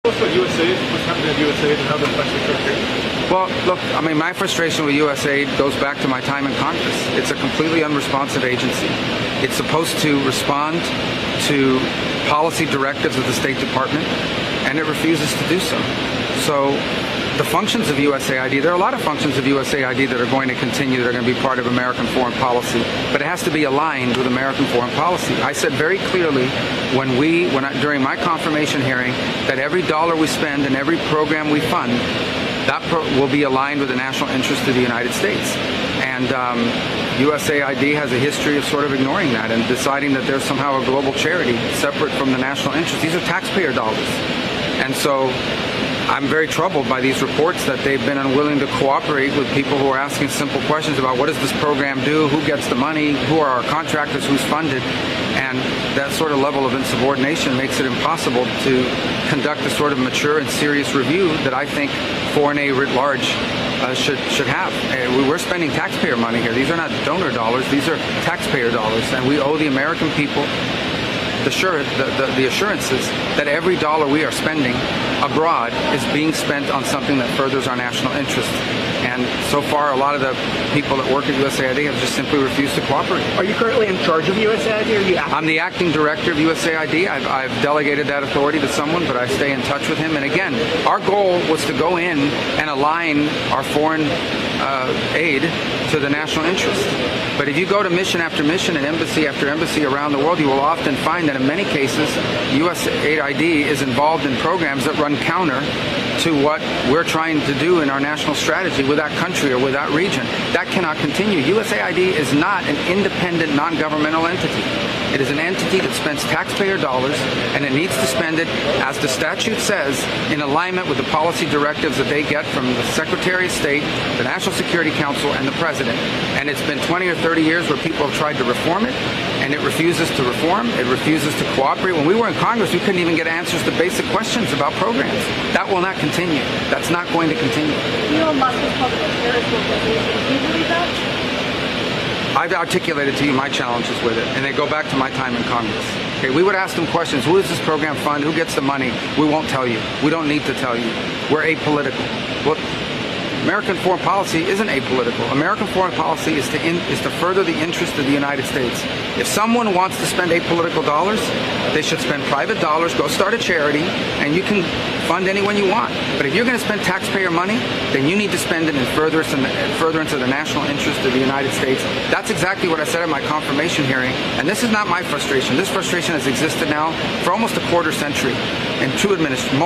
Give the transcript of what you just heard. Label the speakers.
Speaker 1: What's what USAID, what's happening at USAID and how that affects the country?
Speaker 2: Well, look, I mean, my frustration with USAID goes back to my time in Congress. It's a completely unresponsive agency. It's supposed to respond to policy directives of the State Department, and it refuses to do so. So the functions of USAID, there are a lot of functions of USAID that are going to continue, that are going to be part of American foreign policy, but it has to be aligned with American foreign policy. I said very clearly during my confirmation hearing that every dollar we spend and every program we fund, that will be aligned with the national interest of the United States. And USAID has a history of sort of ignoring that and deciding that there's somehow a global charity separate from the national interest. These are taxpayer dollars. And so I'm very troubled by these reports that they've been unwilling to cooperate with people who are asking simple questions about what does this program do, who gets the money, who are our contractors, who's funded. And that sort of level of insubordination makes it impossible to conduct the sort of mature and serious review that I think foreign aid writ large should have. We're spending taxpayer money here. These are not donor dollars. These are taxpayer dollars. And we owe the American people the assurances that every dollar we are spending abroad is being spent on something that furthers our national interest. And so far, a lot of the people that work at USAID have just simply refused to cooperate.
Speaker 3: Are you currently in charge of USAID, or are you acting?
Speaker 2: I'm the acting director of USAID. I've delegated that authority to someone, but I stay in touch with him. And again, our goal was to go in and align our foreign aid to the national interest. But if you go to mission after mission and embassy after embassy around the world, you will often find that in many cases, USAID is involved in programs that run counter to what we're trying to do in our national strategy with that country or with that region. That cannot continue. USAID is not an independent, non-governmental entity. It is an entity that spends taxpayer dollars, and it needs to spend it, as the statute says, in alignment with the policy directives that they get from the Secretary of State, the National Security Council, and the President. And it's been 20 or 30 years where people have tried to reform it, and it refuses to reform. It refuses to cooperate. When we were in Congress, we couldn't even get answers to basic questions about programs. That will not continue. That's not going to continue.
Speaker 4: Elon Musk is public affairs organization. Do you believe that?
Speaker 2: I've articulated to you my challenges with it, and they go back to my time in Congress. Okay, we would ask them questions. Who does this program fund? Who gets the money? We won't tell you. We don't need to tell you. We're apolitical. Well, American foreign policy isn't apolitical. American foreign policy is to further the interest of the United States. If someone wants to spend apolitical dollars, they should spend private dollars, go start a charity, and you can fund anyone you want. But if you're going to spend taxpayer money, then you need to spend it in furtherance of the national interest of the United States. That's exactly what I said at my confirmation hearing. And this is not my frustration. This frustration has existed now for almost a quarter century in multiple